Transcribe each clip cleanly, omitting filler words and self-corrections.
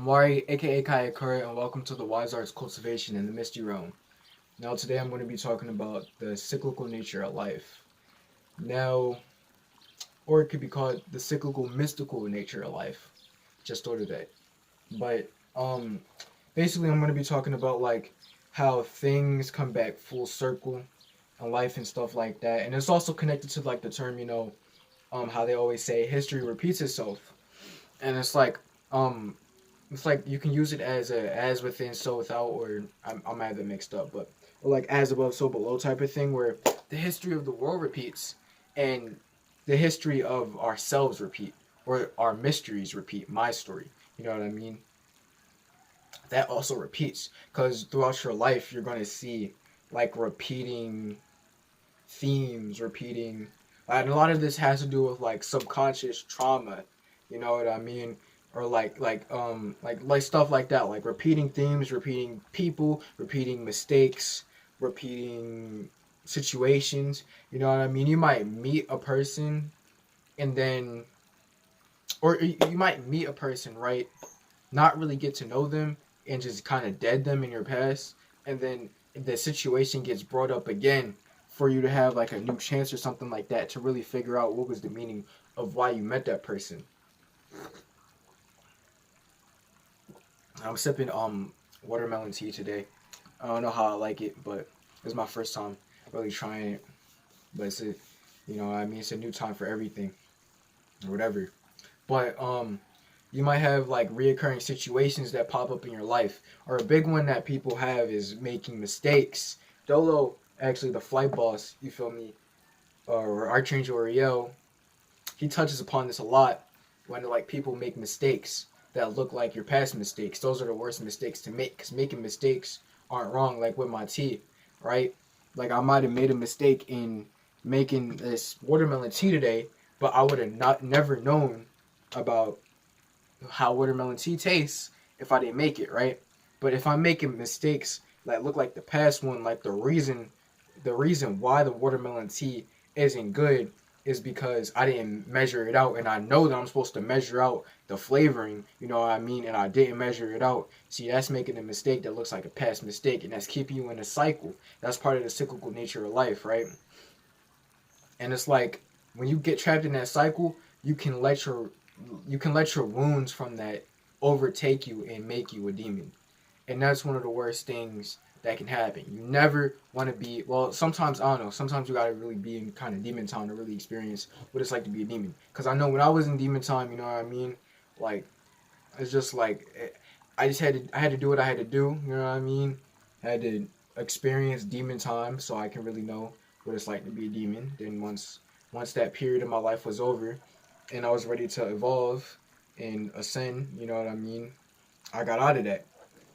Wari, aka Kayakura, and welcome to the Wise Arts Cultivation in the Misty Realm. Now, today I'm going to be talking about the cyclical nature of life. Now, or it could be called the cyclical mystical nature of life. Just order that. But, basically, I'm going to be talking about like how things come back full circle in life and stuff like that. And it's also connected to like the term, how they always say history repeats itself. And um, it's like you can use it as a as within so without, or I might have it mixed up, but like as above so below type of thing, where the history of the world repeats and the history of ourselves repeat, or our mysteries repeat. My story, you know what I mean? That also repeats because throughout your life you're going to see like repeating themes, repeating, and a lot of this has to do with like subconscious trauma. You know what I mean? Or like stuff like that, like repeating themes, repeating people, repeating mistakes, repeating situations. You know what I mean? You might meet a person and then, or you might meet a person, right? Not really get to know them and just kind of dead them in your past, and then the situation gets brought up again for you to have like a new chance or something like that to really figure out what was the meaning of why you met that person. I'm sipping watermelon tea today. I don't know how I like it, but it's my first time really trying it. But it's a, I mean, it's a new time for everything or whatever. But you might have like reoccurring situations that pop up in your life, or a big one that people have is making mistakes. Dolo, actually, the flight boss, you feel me, or Archangel Uriel, he touches upon this a lot when like people make mistakes that look like your past mistakes. Those are the worst mistakes to make because making mistakes aren't wrong. Like with my tea, right? Like I might have made a mistake in making this watermelon tea today, but I would have not never known about how watermelon tea tastes if I didn't make it, right? But if I'm making mistakes that look like the past one, like the reason why the watermelon tea isn't good is because I didn't measure it out, and I know that I'm supposed to measure out the flavoring, you know what I mean, and I didn't measure it out. See, that's making a mistake that looks like a past mistake, and that's keeping you in a cycle. That's part of the cyclical nature of life, right? And it's like when you get trapped in that cycle, you can let your you can let your wounds from that overtake you and make you a demon. And that's one of the worst things that can happen. You never want to be, well, sometimes, I don't know, sometimes you gotta really be in kind of demon time to really experience what it's like to be a demon. Because I know when I was in demon time, you know what I mean? Like, it's just like, I had to do what I had to do, you know what I mean? I had to experience demon time so I can really know what it's like to be a demon. Then once that period of my life was over and I was ready to evolve and ascend, you know what I mean? I got out of that.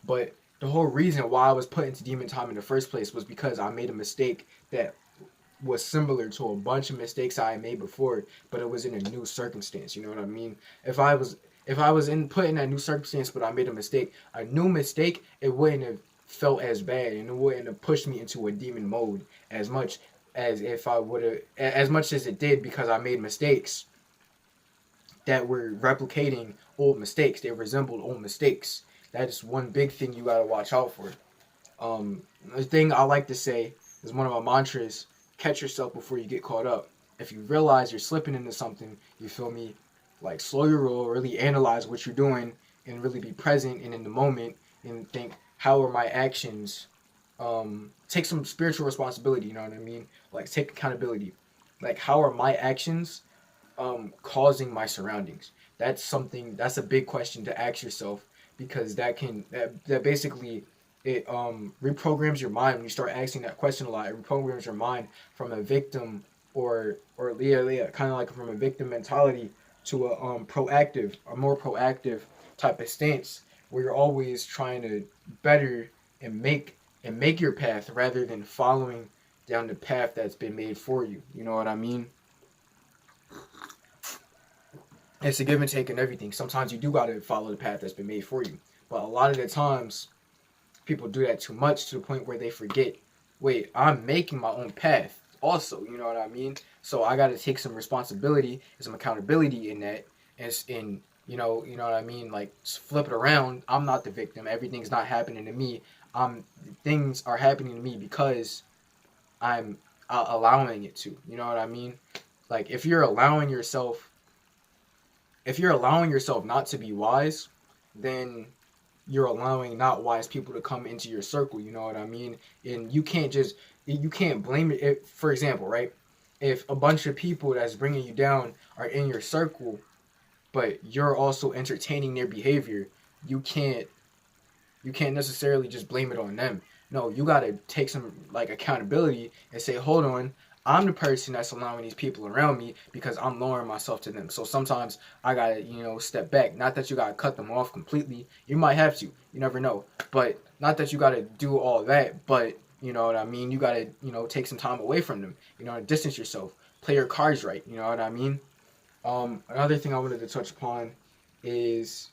But the whole reason why I was put into demon time in the first place was because I made a mistake that was similar to a bunch of mistakes I had made before, but it was in a new circumstance. You know what I mean? If I was in put in that new circumstance, but I made a new mistake, it wouldn't have felt as bad, and it wouldn't have pushed me into a demon mode as much as if I would have, as much as it did because I made mistakes that were replicating old mistakes. They resembled old mistakes. That is one big thing you gotta watch out for. The thing I like to say is one of my mantras: catch yourself before you get caught up. If you realize you're slipping into something, you feel me? Like slow your roll, really analyze what you're doing, and really be present and in the moment, and think, how are my actions? Take some spiritual responsibility. You know what I mean? Like take accountability. Like how are my actions causing my surroundings? That's a big question to ask yourself because that basically it reprograms your mind when you start asking that question a lot. It reprograms your mind from a victim or yeah, kind of like from a victim mentality to a more proactive type of stance where you're always trying to better and make your path rather than following down the path that's been made for you. You know what I mean? It's a give and take and everything. Sometimes you do gotta follow the path that's been made for you. But a lot of the times people do that too much to the point where they forget, wait, I'm making my own path also, you know what I mean? So I gotta take some responsibility and some accountability in that, and You know what I mean? Like flip it around. I'm not the victim. Everything's not happening to me. Um, things are happening to me because I'm allowing it to. You know what I mean? Like if you're allowing yourself not to be wise, then you're allowing not wise people to come into your circle. You know what I mean? And you can't blame it. If, for example, right? If a bunch of people that's bringing you down are in your circle, but you're also entertaining their behavior, you can't you can't necessarily just blame it on them. No, you got to take some like accountability and say, hold on, I'm the person that's allowing these people around me because I'm lowering myself to them. So sometimes I got to, step back. Not that you got to cut them off completely. You might have to. You never know. But not that you got to do all that. But you know what I mean? You got to, take some time away from them. Distance yourself. Play your cards right. You know what I mean? Another thing I wanted to touch upon is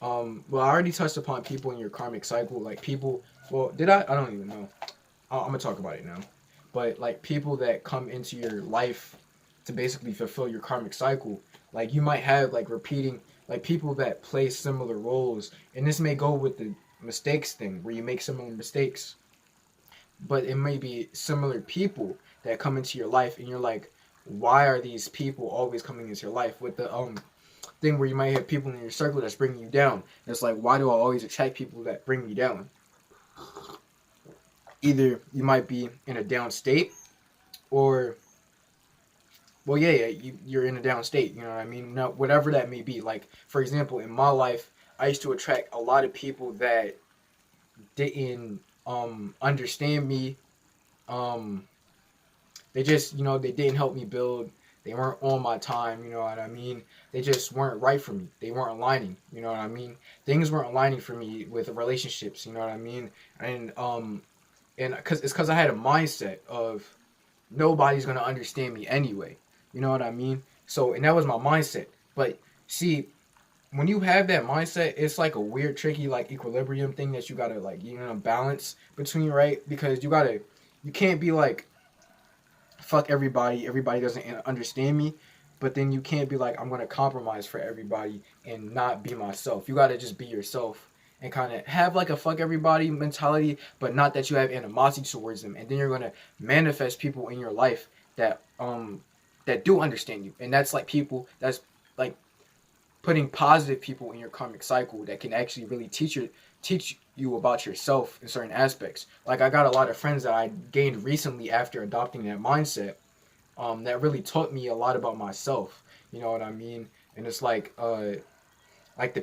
well, I already touched upon people in your karmic cycle, like people. Well, did I? I don't even know. I'm gonna talk about it now. But like people that come into your life to basically fulfill your karmic cycle, like you might have like repeating, like people that play similar roles, and this may go with the mistakes thing where you make similar mistakes, but it may be similar people that come into your life, and you're like, why are these people always coming into your life? With the thing where you might have people in your circle that's bringing you down. And it's like, why do I always attract people that bring me down? Either you might be in a down state, or, well, yeah, you're in a down state. You know what I mean? Now, whatever that may be. Like, for example, in my life, I used to attract a lot of people that didn't understand me. Um, they just, they didn't help me build. They weren't on my time, you know what I mean? They just weren't right for me. They weren't aligning, you know what I mean? Things weren't aligning for me with relationships, you know what I mean? And cuz it's cuz I had a mindset of nobody's going to understand me anyway. You know what I mean? So, and that was my mindset. But see, when you have that mindset, it's like a weird tricky like equilibrium thing that you got to like, balance between, right? Because you can't be like fuck everybody. Everybody doesn't understand me. But then you can't be like, I'm going to compromise for everybody and not be myself. You got to just be yourself and kind of have like a fuck everybody mentality, but not that you have animosity towards them. And then you're going to manifest people in your life that do understand you. And that's like people that's like putting positive people in your karmic cycle that can actually really teach you about yourself in certain aspects. Like I got a lot of friends that I gained recently after adopting that mindset, that really taught me a lot about myself. You know what I mean? And it's like the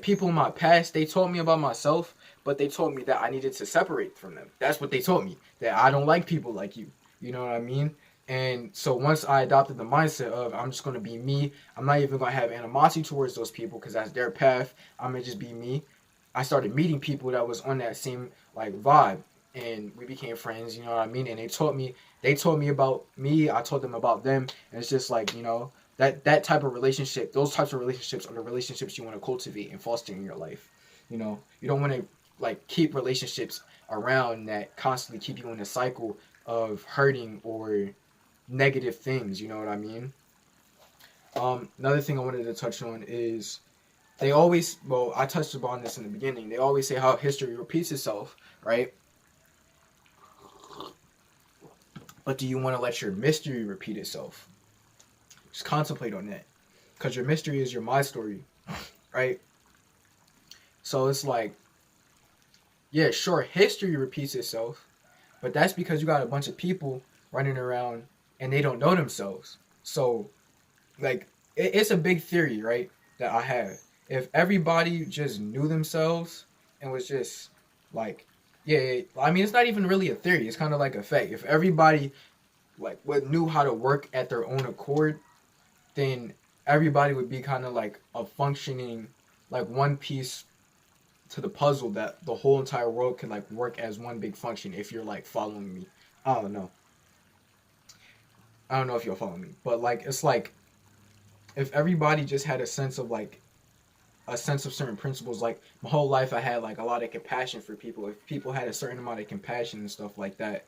people in my past, they taught me about myself, but they told me that I needed to separate from them. That's what they taught me. That I don't like people like you. You know what I mean? And so once I adopted the mindset of I'm just gonna be me, I'm not even gonna have animosity towards those people because that's their path. I'm gonna just be me. I started meeting people that was on that same like vibe, and we became friends. You know what I mean? And they told me about me. I told them about them, and it's just like that type of relationship. Those types of relationships are the relationships you want to cultivate and foster in your life. You don't want to like keep relationships around that constantly keep you in a cycle of hurting or negative things. You know what I mean? Another thing I wanted to touch on is they always, well, I touched upon this in the beginning. They always say how history repeats itself, right? But do you want to let your mystery repeat itself? Just contemplate on that. Because your mystery is your my story, right? So it's like, yeah, sure, history repeats itself, but that's because you got a bunch of people running around and they don't know themselves. So, like, it's a big theory, right, that I have. If everybody just knew themselves and was just like, yeah, I mean, it's not even really a theory. It's kind of like a fact. If everybody like knew how to work at their own accord, then everybody would be kind of like a functioning, like one piece to the puzzle that the whole entire world can like work as one big function. If you're like following me, I don't know. I don't know if you're following me, but like it's like if everybody just had a sense of like a sense of certain principles. Like my whole life, I had like a lot of compassion for people. If people had a certain amount of compassion and stuff like that,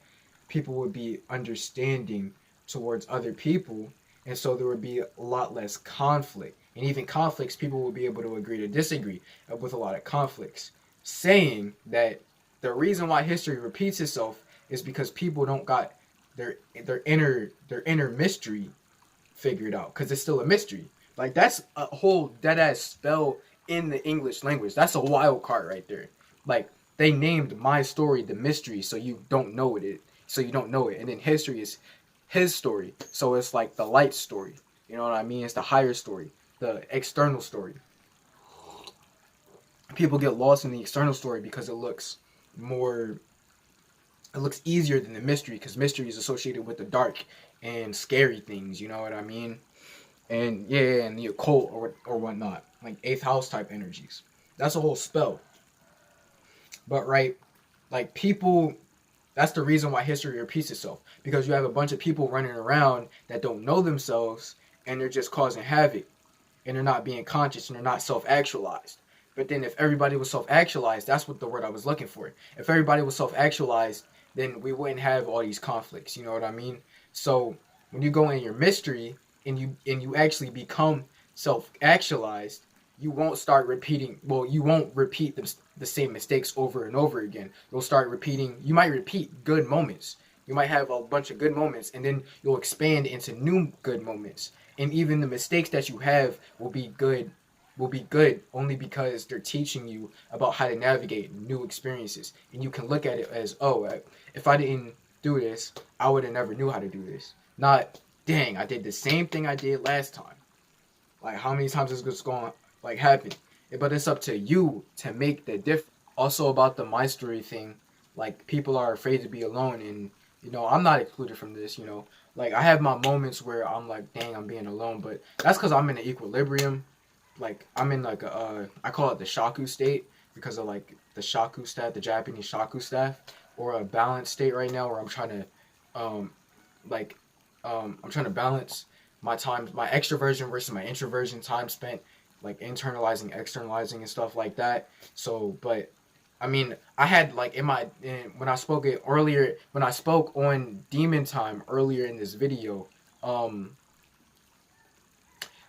people would be understanding towards other people, and so there would be a lot less conflict. and even conflicts, people will be able to agree to disagree with a lot of conflicts, saying that the reason why history repeats itself is because people don't got their inner mystery figured out, because it's still a mystery. Like, that's a whole dead ass spell in the English language. That's a wild card right there. Like, they named my story the mystery, so you don't know it. So you don't know it, and then history is his story. So it's like the light story. You know what I mean? It's the higher story, the external story. People get lost in the external story because more it looks easier than the mystery, because mystery is associated with the dark and scary things. You know what I mean? And yeah, and the occult or whatnot, like eighth house type energies. That's a whole spell. But right, like people, that's the reason why history repeats itself, because you have a bunch of people running around that don't know themselves, and they're just causing havoc, and they're not being conscious, and they're not self-actualized. But then if everybody was self-actualized, that's what the word I was looking for. If everybody was self-actualized, then we wouldn't have all these conflicts. You know what I mean? So when you go in your mystery, and you actually become self-actualized, you won't start repeating. Well, you won't repeat the same mistakes over and over again. You'll start repeating. You might repeat good moments. You might have a bunch of good moments, and then you'll expand into new good moments. And even the mistakes that you have will be good. Will be good only because they're teaching you about how to navigate new experiences. And you can look at it as, oh, if I didn't do this, I would have never knew how to do this. Not, dang, I did the same thing I did last time. Like, how many times is this going to like happen? But it's up to you to make the difference. Also, about the my story thing, like, people are afraid to be alone, and I'm not excluded from this. Like, I have my moments where I'm like, dang, I'm being alone, but that's because I'm in an equilibrium. Like, I'm in like I call it the shaku state, because of like the shaku staff, the Japanese shaku staff, or a balanced state right now, where I'm trying to um like I'm trying to balance my time, my extroversion versus my introversion time spent, like internalizing, externalizing, and stuff like that. So, but I mean, I had like when I spoke it earlier, when I spoke on demon time earlier in this video, um,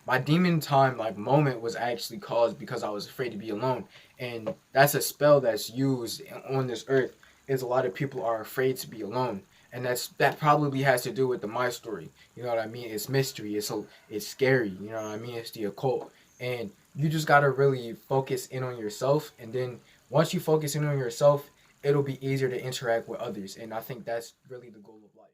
my demon time like moment was actually caused because I was afraid to be alone, and that's a spell that's used on this earth. Is a lot of people are afraid to be alone, and that probably has to do with the my story. You know what I mean? It's mystery. It's scary. You know what I mean? It's the occult, and you just gotta really focus in on yourself, and then once you focus in on yourself, it'll be easier to interact with others, and I think that's really the goal of life.